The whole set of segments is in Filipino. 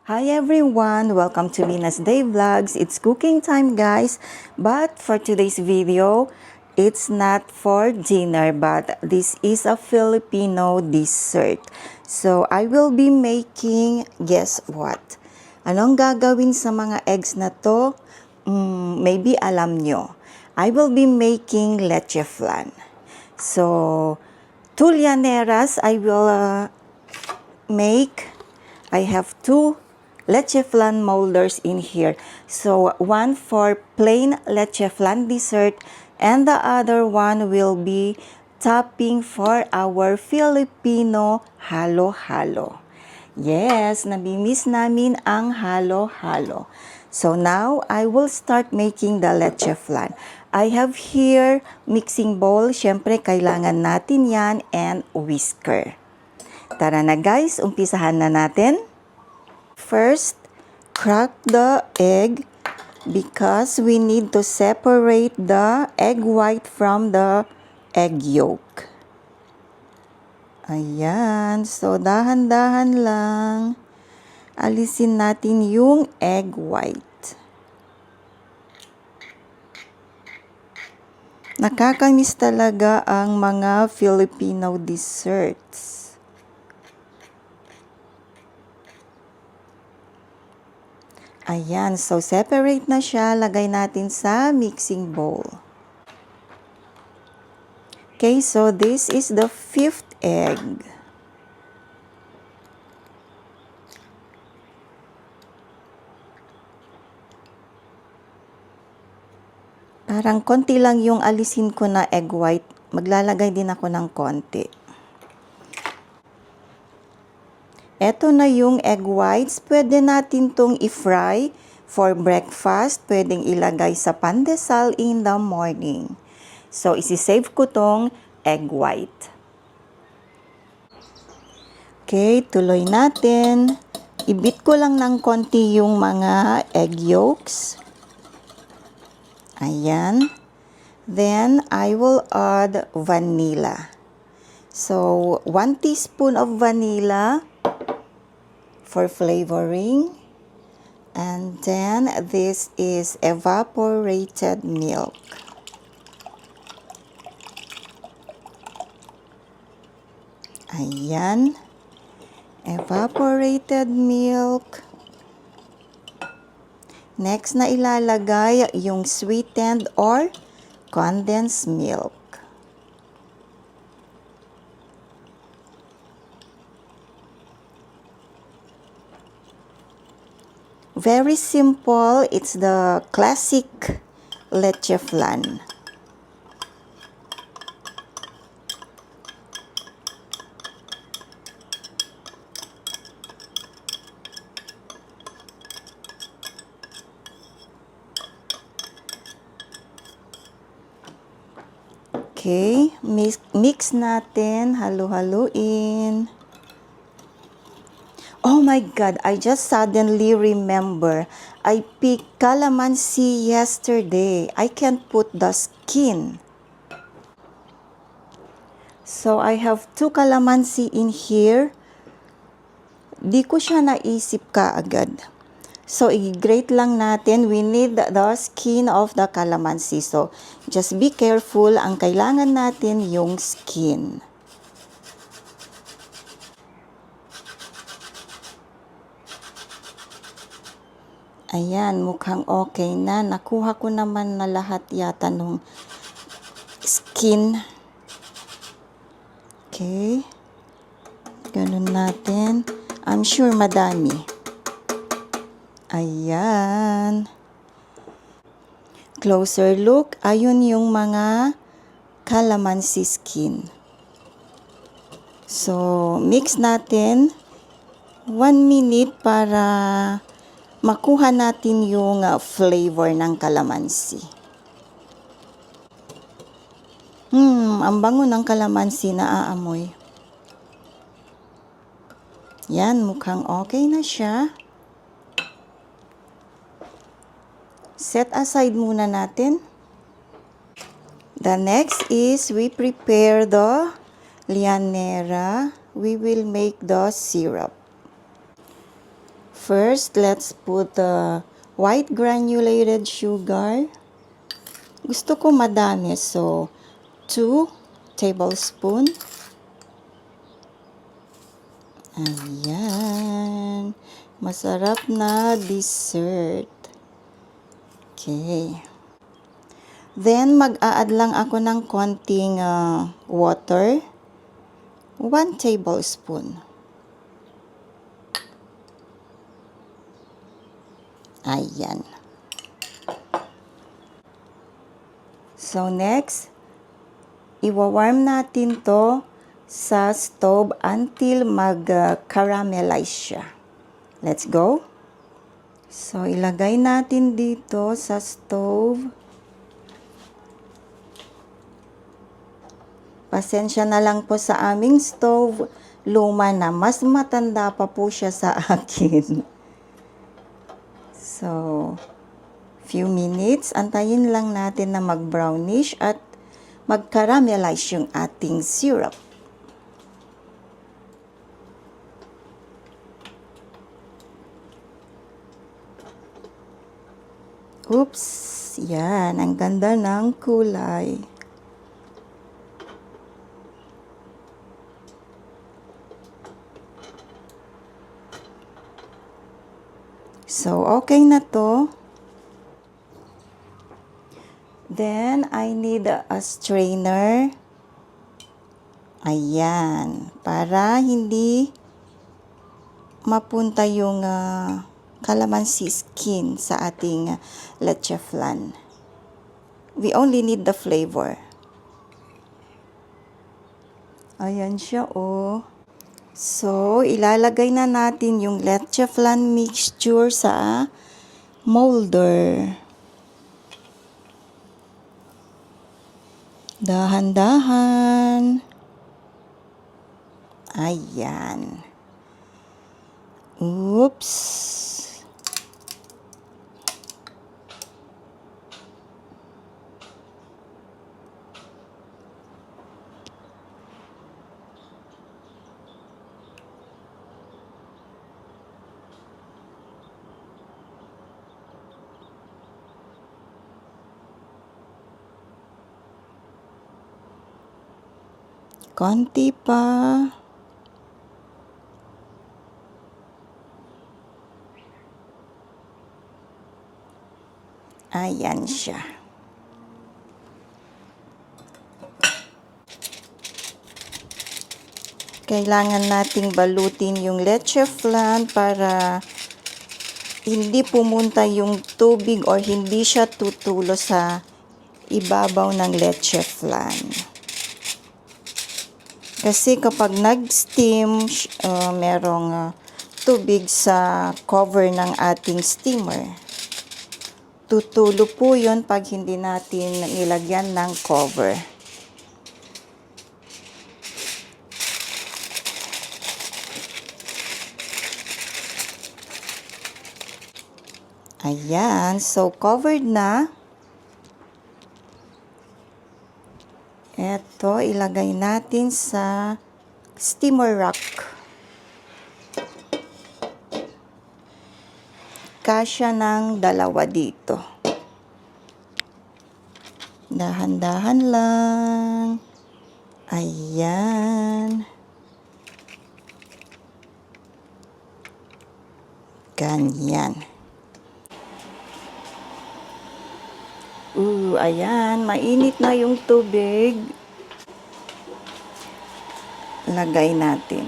Hi everyone! Welcome to Lina's Day Vlogs. It's cooking time guys. But for today's video, it's not for dinner but this is a Filipino dessert. So I will be making, guess what? Anong gagawin sa mga eggs na to? Maybe alam nyo. I will be making leche flan. So, two llaneras I will make. I have two leche flan molders in here. So, one for plain leche flan dessert and the other one will be topping for our Filipino halo-halo. Yes, nabimiss namin ang halo-halo. So now, I will start making the leche flan. I have here mixing bowl. Siyempre, kailangan natin yan and whisker. Tara na guys, umpisahan na natin. First, crack the egg because we need to separate the egg white from the egg yolk. Ayan, so dahan-dahan lang. Alisin natin yung egg white. Nakakamiss talaga ang mga Filipino desserts. Ayan, so separate na siya. Lagay natin sa mixing bowl. Okay, so this is the 5th egg. Parang konti lang yung alisin ko na egg white. Maglalagay din ako ng konti. Eto na yung egg whites. Pwede natin tong i-fry for breakfast. Pwedeng ilagay sa pandesal in the morning. So, isi-save ko tong egg white. Okay, tuloy natin. I-beat ko lang ng konti yung mga egg yolks. Ayan. Then, I will add vanilla. So, 1 teaspoon of vanilla for flavoring. And then, this is evaporated milk. Ayan. Evaporated milk. Next na ilalagay yung sweetened or condensed milk. Very simple. It's the classic leche flan. Okay, mix natin, halo-haluin. Oh my God, I just suddenly remember, I picked calamansi yesterday. I can't put the skin. So, I have 2 calamansi in here. Di ko siya naisip kaagad. So, i-grate lang natin. We need the skin of the calamansi. So, just be careful. Ang kailangan natin yung skin. Ayan, mukhang okay na. Nakuha ko naman na lahat yata nung skin. Okay. Ganun natin. I'm sure madami. Ayan. Closer look. Ayun yung mga calamansi skin. So, mix natin 1 minute para makuha natin yung flavor ng calamansi. Ang bango ng calamansi na aamoy. Yan, mukhang okay na siya. Set aside muna natin. The next is we prepare the llanera. We will make the syrup. First, let's put the white granulated sugar. Gusto ko madami, so 2 tablespoon. Ayan. Masarap na dessert. Okay. Then, mag-a-add lang ako ng konting water. 1 tablespoon. Ayan. So, next, iwa-warm natin to sa stove until mag-caramelize siya. Let's go. So, ilagay natin dito sa stove. Pasensya na lang po sa aming stove. Luma na. Mas matanda pa po siya sa akin. So, few minutes. Antayin lang natin na mag-brownish at mag-caramelize yung ating syrup. Oops! Yan. Ang ganda ng kulay. So, okay na to. Then, I need a strainer. Ayan. Para hindi mapunta yung calamansi skin sa ating leche flan. We only need the flavor. Ayan siya, oh. So, ilalagay na natin yung leche flan mixture sa molder. Dahan-dahan. Ayan. Oops. Konti pa. Ayan siya. Kailangan nating balutin yung leche flan para hindi pumunta yung tubig or hindi siya tutulo sa ibabaw ng leche flan. Kasi kapag nag-steam, merong tubig sa cover ng ating steamer. Tutulo po yun pag hindi natin nilagyan ng cover. Ayan, so covered na. Eto, ilagay natin sa steamer rack. Kasya ng dalawa dito. Dahan-dahan lang. Ayan. Ganyan. Ayan. Mainit na yung tubig. Lagay natin.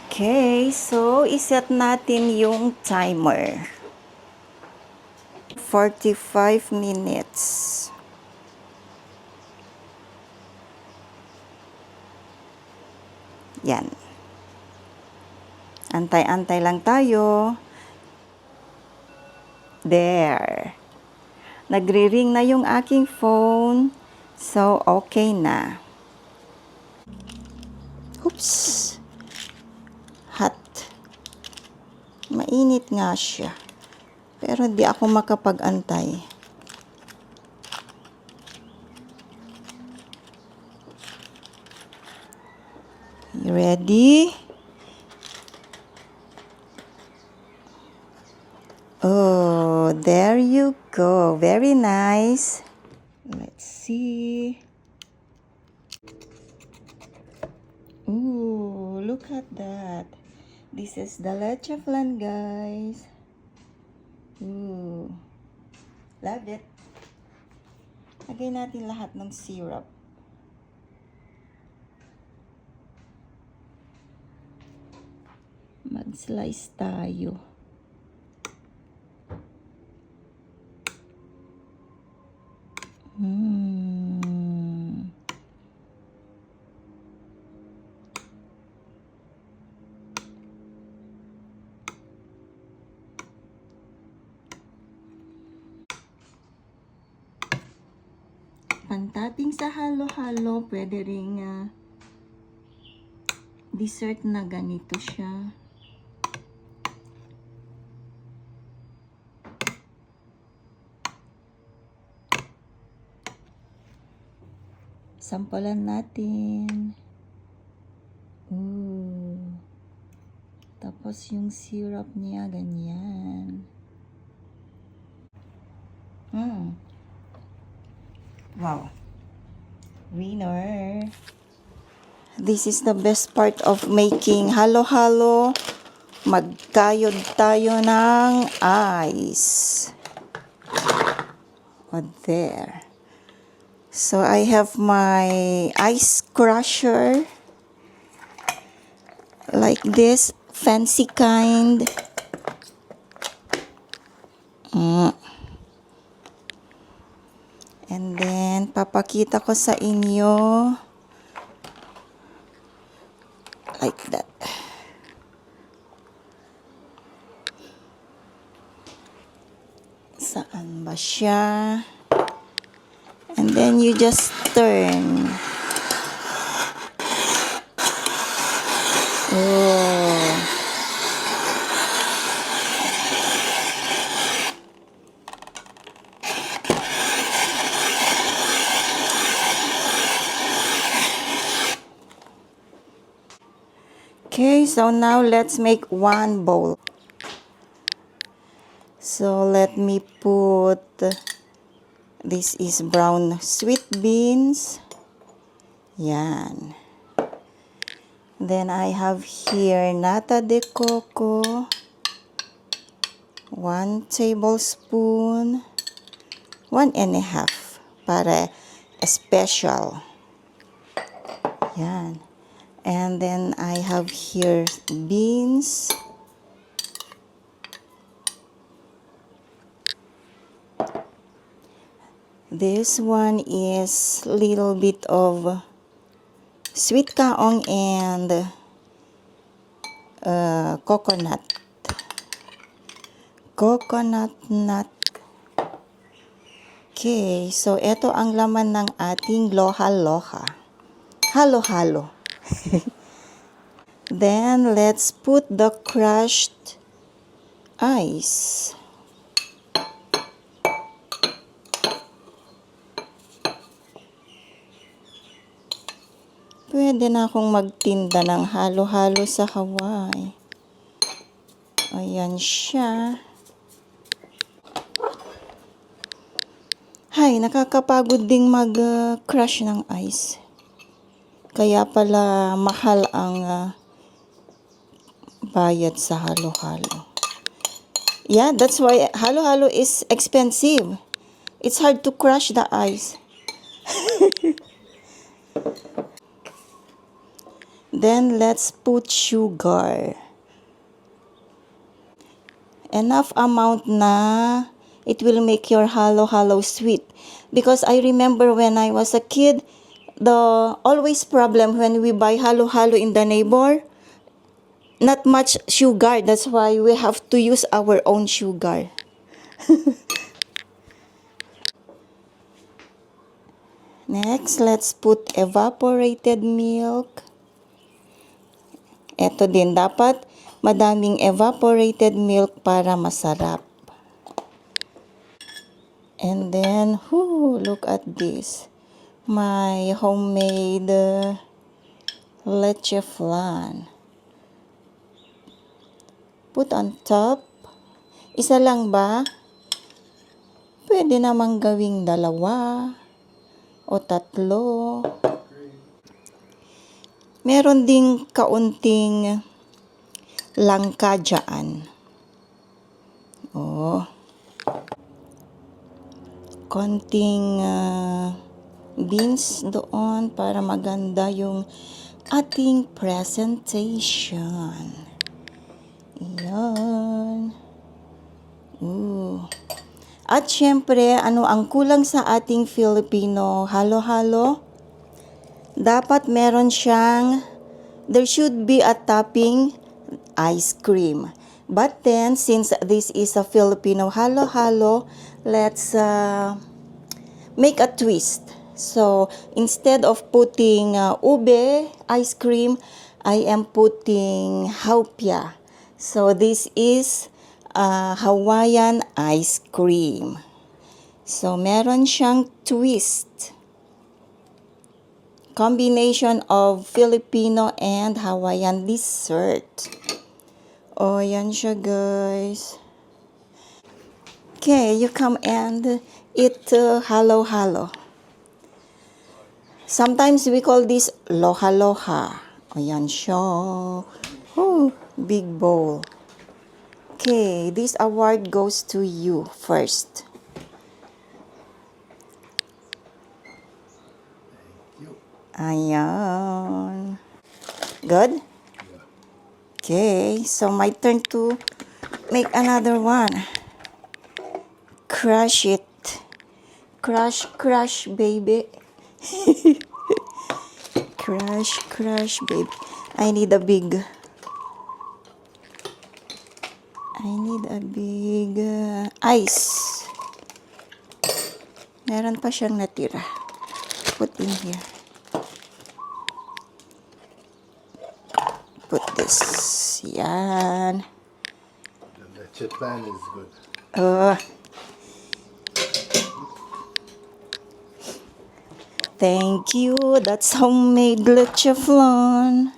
Okay, so iset natin yung timer. 45 minutes. Yan. Antay-antay lang tayo. There. Nagri-ring na yung aking phone. So, okay na. Oops. Hot. Mainit nga siya. Pero hindi ako makapag-antay. Ready? Oh, there you go. Very nice. Let's see. Ooh, look at that. This is the leche flan, guys. Ooh, love it. Lagay natin lahat ng syrup. Mag-slice tayo. Pantaping sa halo-halo, pwede ring dessert na ganito siya. Sampulan natin. Ooh. Tapos yung syrup niya, ganyan. Wow. Winner. This is the best part of making halo-halo. Magkayod tayo ng ice. Oh, there. So I have my ice crusher. Like this. Fancy kind. And then, papakita ko sa inyo. Like that. Saan ba siya? And then, you just turn. Oh. Okay, so now let's make one bowl. So let me put, this is brown sweet beans. Yan. Then I have here nata de coco. 1 tablespoon. 1.5 para special. Yan. And then I have here beans. This one is little bit of sweet kaong and coconut. Coconut nut. Okay, so ito ang laman ng ating loha-loha. Halo-halo. Then, let's put the crushed ice. Pwede na akong magtinda ng halo-halo sa Hawaii. Ayan siya. Hay, nakakapagod ding mag-crush ng ice. Kaya pala mahal ang bayad sa halo-halo. Yeah, that's why halo-halo is expensive. It's hard to crush the ice. Then let's put sugar. Enough amount na it will make your halo-halo sweet. Because I remember when I was a kid, the always problem when we buy halo-halo in the neighbor, not much sugar. That's why we have to use our own sugar. Next, let's put evaporated milk. Ito din, dapat madaming evaporated milk para masarap. And then, look at this. My homemade leche flan. Put on top. Isa lang ba? Pwede namang gawing 2 o 3. Meron ding kaunting langka dyan. Oh. Konting beans doon para maganda yung ating presentation. Ayan. At syempre, ano ang kulang sa ating Filipino halo-halo? Dapat meron siyang, there should be a topping ice cream. But then, since this is a Filipino halo-halo, let's make a twist. So, instead of putting ube ice cream, I am putting haupia. So, this is Hawaiian ice cream. So, meron siyang twist. Combination of Filipino and Hawaiian dessert. Oh, yan siya, guys. Okay, you come and eat halo-halo. Sometimes we call this loha-loha. Oh, yan siya. Oh, big bowl. Okay, this award goes to you first. Ayan. Good? Okay, so my turn to make another one. Crush it. Crush, crush, baby. Crush, crush, baby. I need a big ice. Meron pa siyang natira. Put in here. Put this. Yan. The leche plan is good. Thank you. That's homemade leche flan.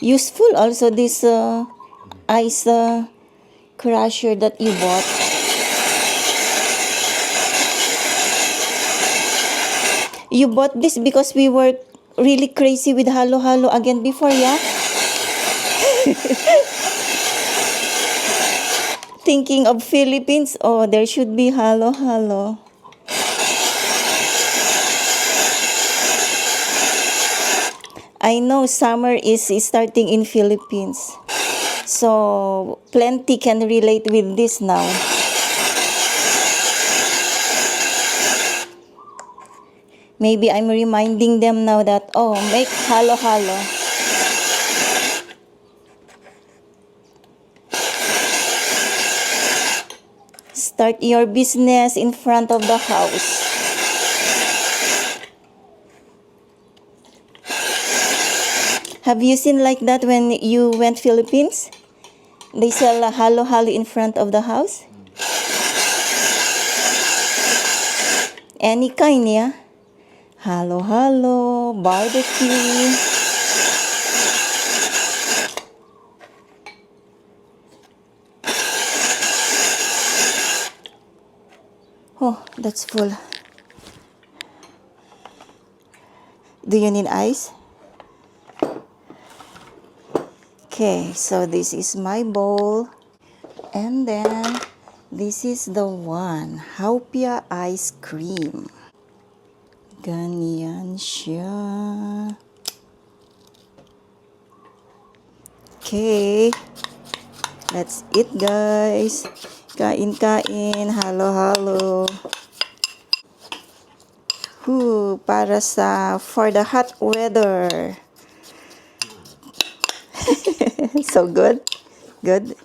Useful also this ice crusher that you bought. You bought this because we were really crazy with halo-halo again before, yeah? Thinking of Philippines, oh, there should be halo-halo. I know summer is starting in Philippines. So, plenty can relate with this now. Maybe I'm reminding them now that, oh, make halo-halo. Start your business in front of the house. Have you seen like that when you went Philippines? They sell a halo-halo in front of the house? Any kind, yeah? Halo-halo, barbecue. Oh, that's full. Do you need ice? Okay, so this is my bowl. And then, this is the one. Haupia ice cream. Ganyan siya. Okay. Let's eat, guys. Kain-kain. Halo-halo. Para for the hot weather. So good. Good.